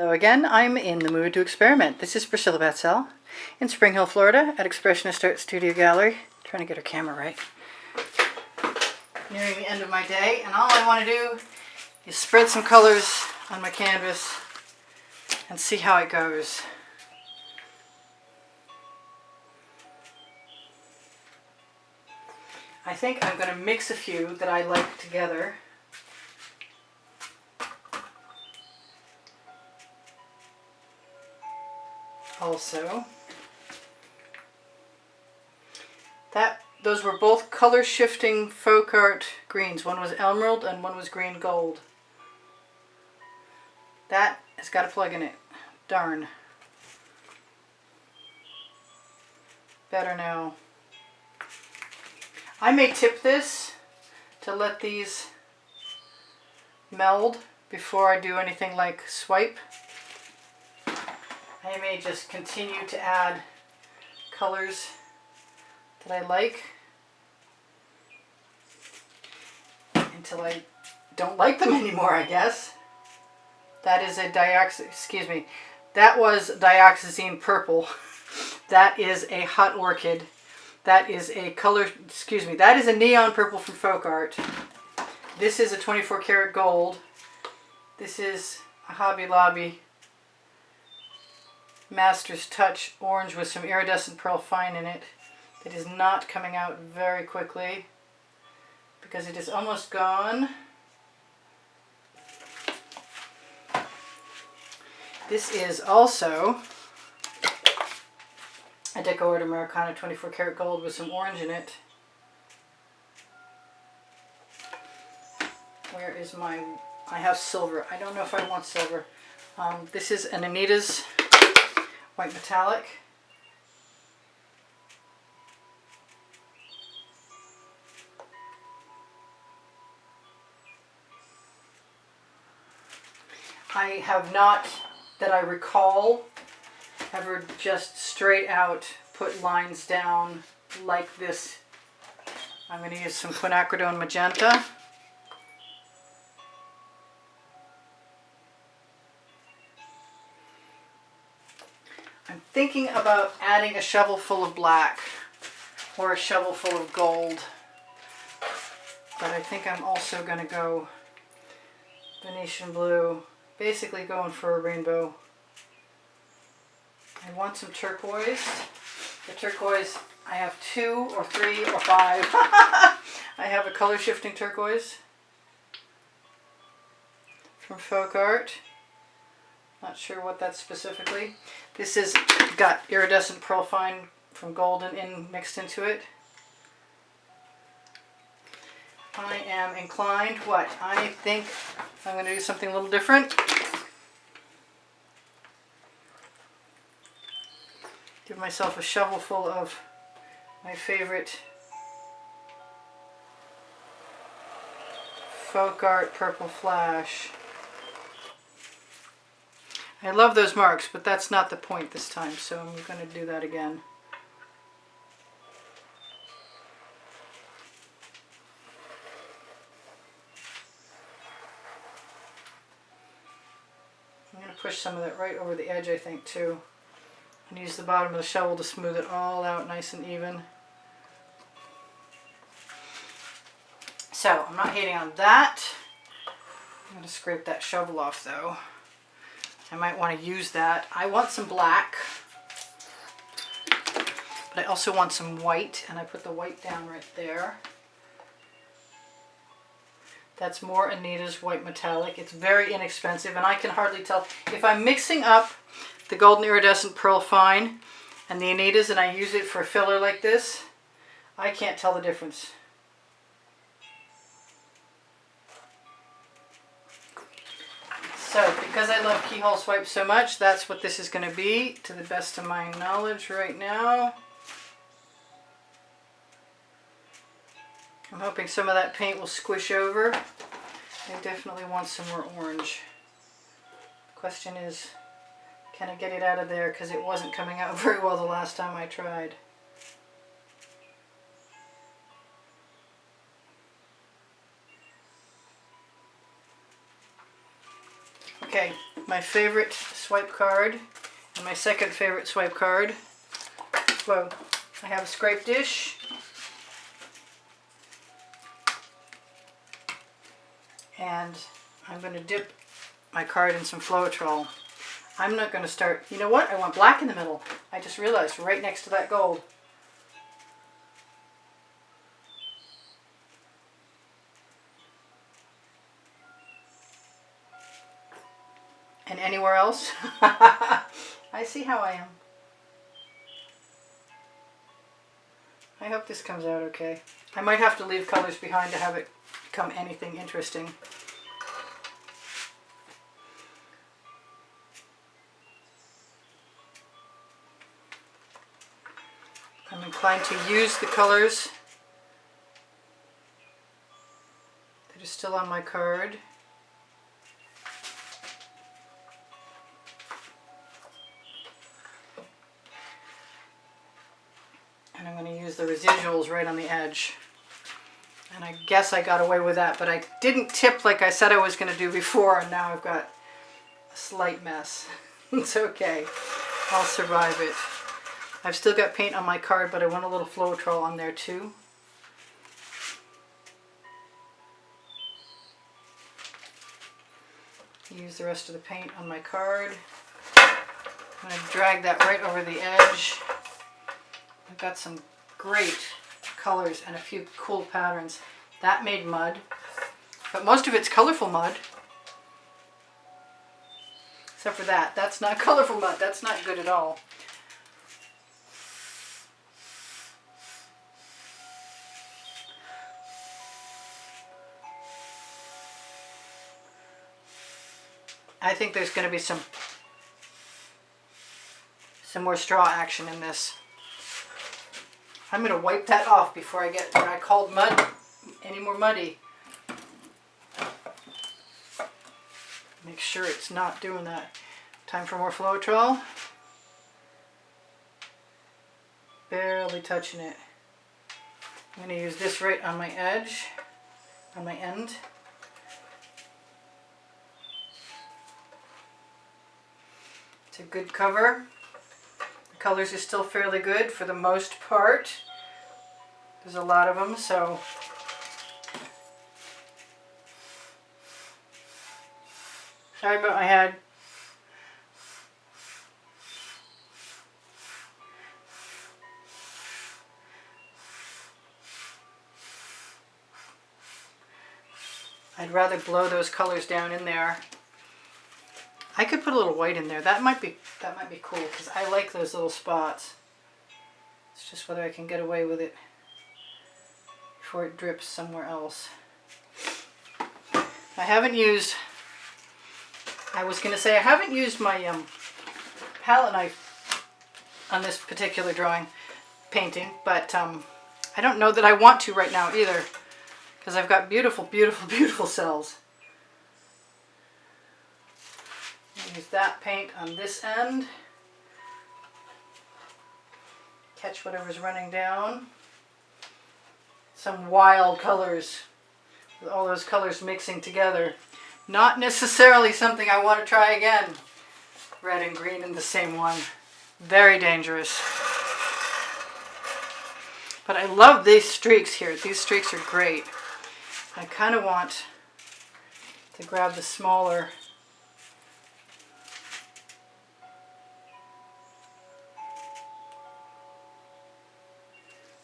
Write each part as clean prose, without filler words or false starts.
So again, I'm in the mood to experiment. This is Priscilla Batzell in Spring Hill, Florida at Expressionist Art Studio Gallery. Trying to get her camera right. Nearing the end of my day, and all I want to do is spread some colors on my canvas and see how it goes. I think I'm going to mix a few that I like together. Also, those were both color shifting folk art greens. One was emerald and one was green gold. That has got a plug in it. Darn. Better now. I may tip this to let these meld before I do anything like swipe. I may just continue to add colors that I like until I don't like them anymore, I guess. That is a that was dioxazine purple. That is a hot orchid. That is a that is a neon purple from folk art. This is a 24 karat gold. This is a Hobby Lobby Master's Touch orange with some iridescent pearl fine in it. It is not coming out very quickly because it is almost gone. This is also a Deco Art Americana 24 karat gold with some orange in it. Where is my... I have silver. I don't know if I want silver. This is an Anita's white metallic. I have not, that I recall, ever just straight out put lines down like this. I'm going to use some quinacridone magenta. I'm thinking about adding a shovel full of black or a shovel full of gold, but I think I'm also going to go Venetian blue, basically going for a rainbow. I want some turquoise. The turquoise, I have 2 or 3 or 5. I have a color shifting turquoise from folk art. Not sure what that's specifically. This is got iridescent pearl fine from golden mixed into it. I am inclined, I think I'm going to do something a little different. Give myself a shovel full of my favorite folk art purple flash. I love those marks, but that's not the point this time, so I'm going to do that again. I'm going to push some of that right over the edge, I think, too. And use the bottom of the shovel to smooth it all out nice and even. So, I'm not hating on that. I'm going to scrape that shovel off, though. I might want to use that. I want some black, but I also want some white, and I put the white down right there. That's more Anita's white metallic. It's very inexpensive, and I can hardly tell. If I'm mixing up the golden iridescent pearl fine and the Anita's and I use it for a filler like this, I can't tell the difference. So, because I love Keyhole Swipe so much, that's what this is going to be, to the best of my knowledge right now. I'm hoping some of that paint will squish over. I definitely want some more orange. The question is, can I get it out of there, because it wasn't coming out very well the last time I tried. Okay, my favorite swipe card and my second favorite swipe card. Whoa, I have a scrape dish. And I'm going to dip my card in some Floetrol. I'm not going to start, you know what? I want black in the middle. I just realized right next to that gold. And anywhere else? I see how I am. I hope this comes out okay. I might have to leave colors behind to have it become anything interesting. I'm inclined to use the colors that are still on my card. And I'm going to use the residuals right on the edge. And I guess I got away with that, but I didn't tip like I said I was going to do before, and now I've got a slight mess. It's okay. I'll survive it. I've still got paint on my card, but I want a little Floetrol on there too. Use the rest of the paint on my card. I'm going to drag that right over the edge. I've got some great colors and a few cool patterns. That made mud, but most of it's colorful mud. Except for that. That's not colorful mud. That's not good at all. I think there's going to be some more straw action in this. I'm going to wipe that off before I get what I called mud any more muddy. Make sure it's not doing that. Time for more Floetrol. Barely touching it. I'm going to use this right on my edge, on my end. It's a good cover. The colors are still fairly good for the most part. There's a lot of them, so sorry about my head. I'd rather blow those colors down in there. I could put a little white in there. That might be cool because I like those little spots. It's just whether I can get away with it before it drips somewhere else. I haven't used my palette knife on this particular drawing, painting, but I don't know that I want to right now either because I've got beautiful, beautiful, beautiful cells. Use that paint on this end. Catch whatever's running down. Some wild colors, with all those colors mixing together. Not necessarily something I want to try again. Red and green in the same one. Very dangerous. But I love these streaks here. These streaks are great. I kind of want to grab the smaller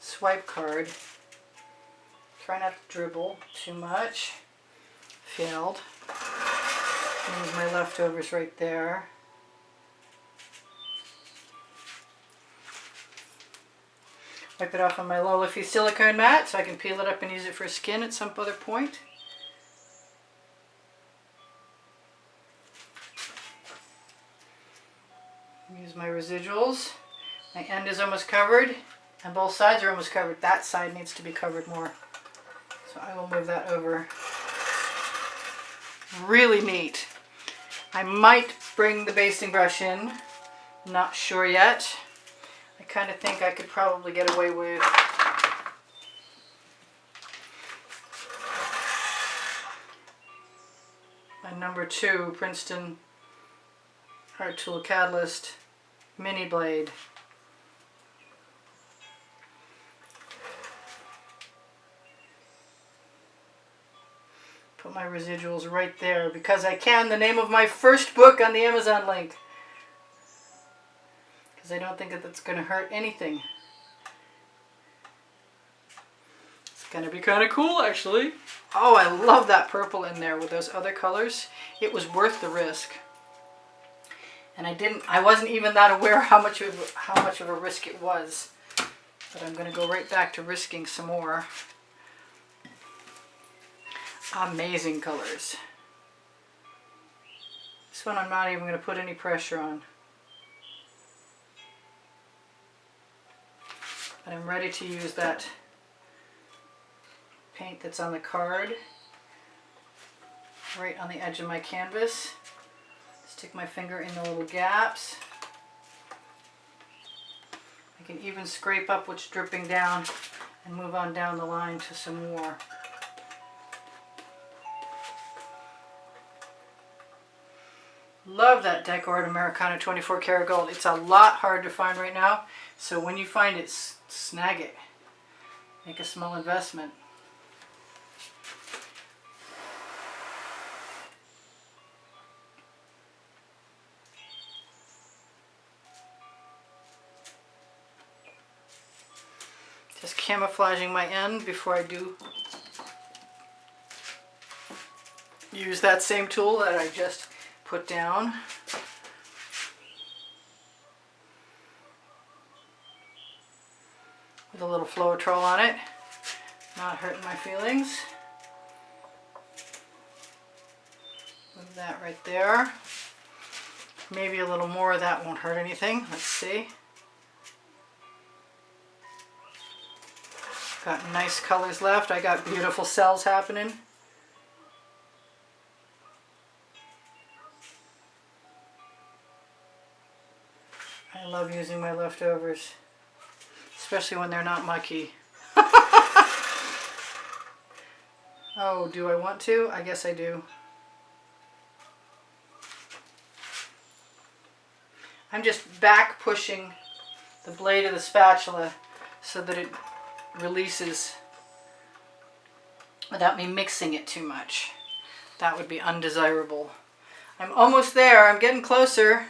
swipe card. Try not to dribble too much. Failed. Use my leftovers right there. Wipe it off on my low liffy silicone mat so I can peel it up and use it for skin at some other point. Use my residuals. My end is almost covered and both sides are almost covered. That side needs to be covered more. So I will move that over. Really neat. I might bring the basting brush in. Not sure yet. I kind of think I could probably get away with a number 2 Princeton Art Tool Catalyst mini blade. Put my residuals right there because I can. The name of my first book on the Amazon link. Because I don't think that that's going to hurt anything. It's going to be kind of cool, actually. Oh, I love that purple in there with those other colors. It was worth the risk. And I wasn't even that aware how much of a risk it was. But I'm going to go right back to risking some more. Amazing colors. This one I'm not even going to put any pressure on. But I'm ready to use that paint that's on the card right on the edge of my canvas. Stick my finger in the little gaps. I can even scrape up what's dripping down and move on down the line to some more. Love that Decor Americana 24 karat gold. It's a lot hard to find right now, so when you find it, snag it. Make a small investment. Just camouflaging my end before I do use that same tool that I just put down. With a little Floetrol on it, not hurting my feelings. Move that right there. Maybe a little more of that won't hurt anything. Let's see. Got nice colors left. I got beautiful cells happening. I love using my leftovers, especially when they're not mucky. Oh, do I want to? I guess I do. I'm just back pushing the blade of the spatula so that it releases without me mixing it too much. That would be undesirable. I'm almost there. I'm getting closer.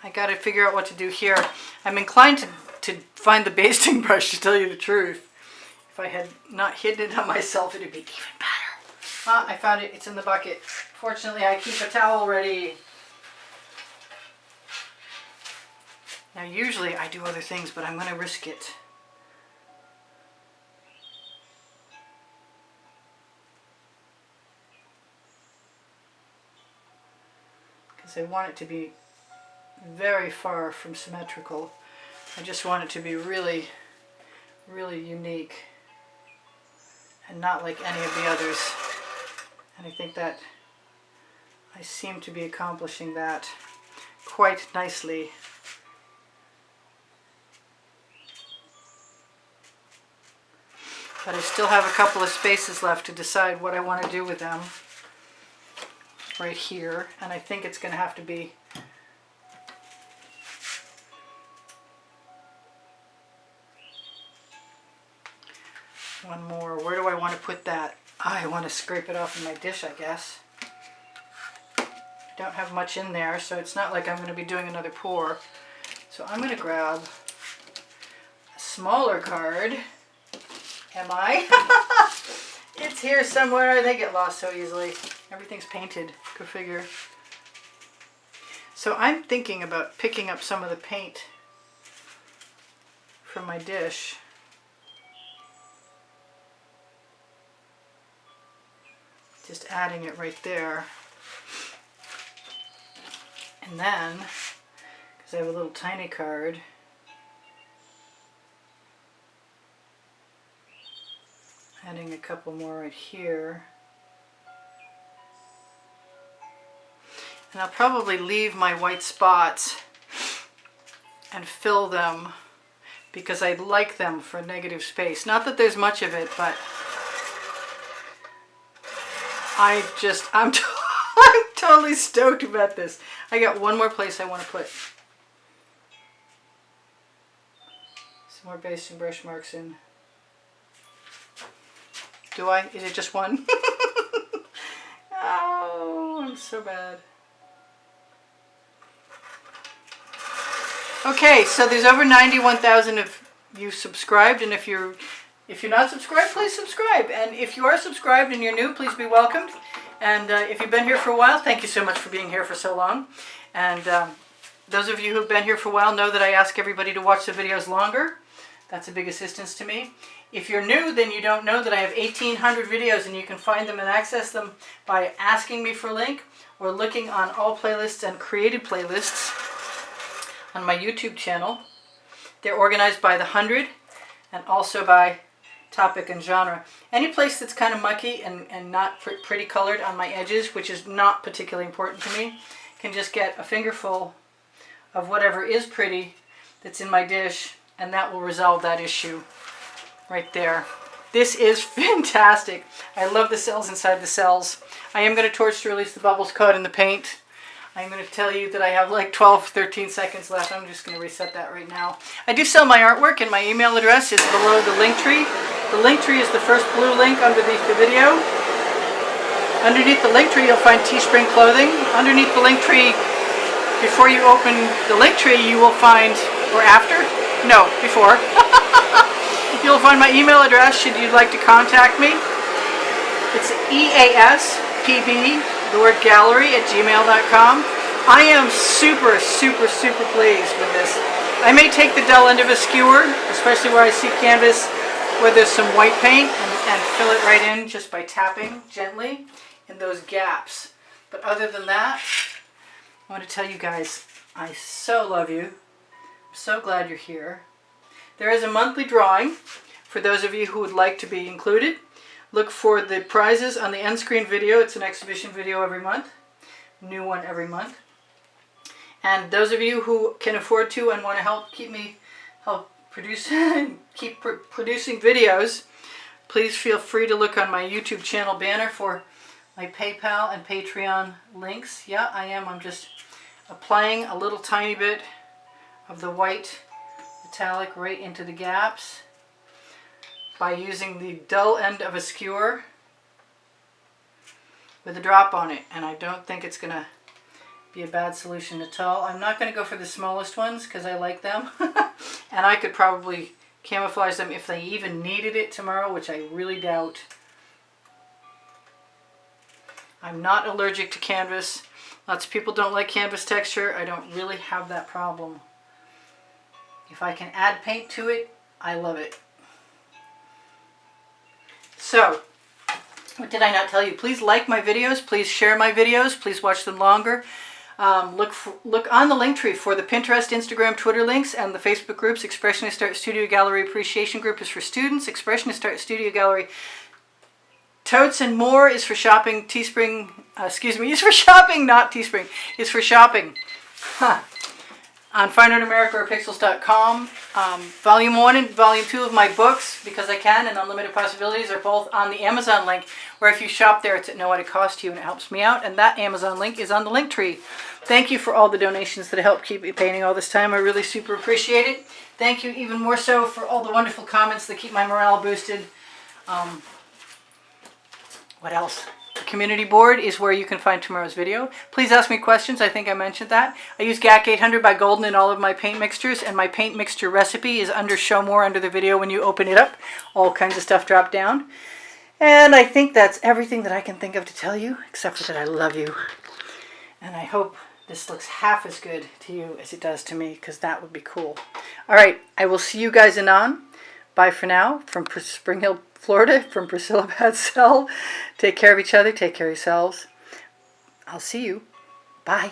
I got to figure out what to do here. I'm inclined to find the basting brush, to tell you the truth. If I had not hidden it on myself, it would be even better. Ah, I found it. It's in the bucket. Fortunately, I keep a towel ready. Now, usually I do other things, but I'm going to risk it. Because I want it to be very far from symmetrical. I just want it to be really, really unique and not like any of the others. And I think that I seem to be accomplishing that quite nicely. But I still have a couple of spaces left to decide what I want to do with them. Right here, and I think it's going to have to be one more. Where do I want to put that? I want to scrape it off in my dish, I guess. I don't have much in there, so it's not like I'm going to be doing another pour. So I'm going to grab a smaller card. Am I? It's here somewhere. They get lost so easily. Everything's painted. Go figure. So I'm thinking about picking up some of the paint from my dish. Just adding it right there. And then, because I have a little tiny card, adding a couple more right here. And I'll probably leave my white spots and fill them because I like them for negative space. Not that there's much of it, but I'm Totally stoked about this. I got one more place I want to put some more base and brush marks in. Do I? Is it just one? Oh, I'm so bad. Okay, so there's over 91,000 of you subscribed, and if you're not subscribed, please subscribe. And if you are subscribed and you're new, please be welcomed. And if you've been here for a while, thank you so much for being here for so long. And those of you who've been here for a while know that I ask everybody to watch the videos longer. That's a big assistance to me. If you're new, then you don't know that I have 1,800 videos, and you can find them and access them by asking me for a link or looking on all playlists and created playlists on my YouTube channel. They're organized by the 100 and also by topic and genre. Any place that's kind of mucky and not pretty colored on my edges, which is not particularly important to me, can just get a fingerful of whatever is pretty that's in my dish, and that will resolve that issue right there. This is fantastic. I love the cells inside the cells. I am going to torch to release the bubbles caught in the paint. I'm going to tell you that I have like 13 seconds left. I'm just going to reset that right now. I do sell my artwork, and my email address is below the link tree. The link tree is the first blue link underneath the video. Underneath the link tree, you'll find Teespring clothing. Underneath the link tree, before you open the link tree, you will find, or after? No, before. You'll find my email address should you like to contact me. It's easpbgallery@gmail.com. I am super, super, super pleased with this. I may take the dull end of a skewer, especially where I see canvas where there's some white paint, and fill it right in just by tapping gently in those gaps. But other than that, I want to tell you guys, I so love you. I'm so glad you're here. There is a monthly drawing for those of you who would like to be included. Look for the prizes on the end screen video. It's an exhibition video every month. New one every month. And those of you who can afford to and want to help produce keep producing videos, please feel free to look on my YouTube channel banner for my PayPal and Patreon links. Yeah, I am. I'm just applying a little tiny bit of the white metallic right into the gaps by using the dull end of a skewer with a drop on it, and I don't think it's gonna be a bad solution at all. I'm not gonna go for the smallest ones because I like them and I could probably camouflage them if they even needed it tomorrow, which I really doubt. I'm not allergic to canvas. Lots of people don't like canvas texture. I don't really have that problem. If I can add paint to it, I love it. So, what did I not tell you? Please like my videos. Please share my videos. Please watch them longer. Look on the link tree for the Pinterest, Instagram, Twitter links, and the Facebook groups. Expressionist Art Studio Gallery Appreciation Group is for students. Expressionist Art Studio Gallery Totes and More is for shopping. Teespring, is for shopping, not Teespring. Is for shopping. On Fine Art America or Pixels.com. Volume 1 and Volume 2 of my books, Because I Can and Unlimited Possibilities, are both on the Amazon link, where if you shop there, it's at no added cost to you, and it helps me out. And that Amazon link is on the link tree. Thank you for all the donations that help keep me painting all this time. I really super appreciate it. Thank you even more so for all the wonderful comments that keep my morale boosted. What else? The community board is where you can find tomorrow's video. Please ask me questions. I think I mentioned that. I use GAC 800 by Golden in all of my paint mixtures, and my paint mixture recipe is under Show More under the video when you open it up. All kinds of stuff drop down. And I think that's everything that I can think of to tell you, except for that I love you. And I hope this looks half as good to you as it does to me, because that would be cool. All right, I will see you guys anon. Bye for now from Spring Hill, Florida, from Priscilla Batzell. Take care of each other. Take care of yourselves. I'll see you. Bye.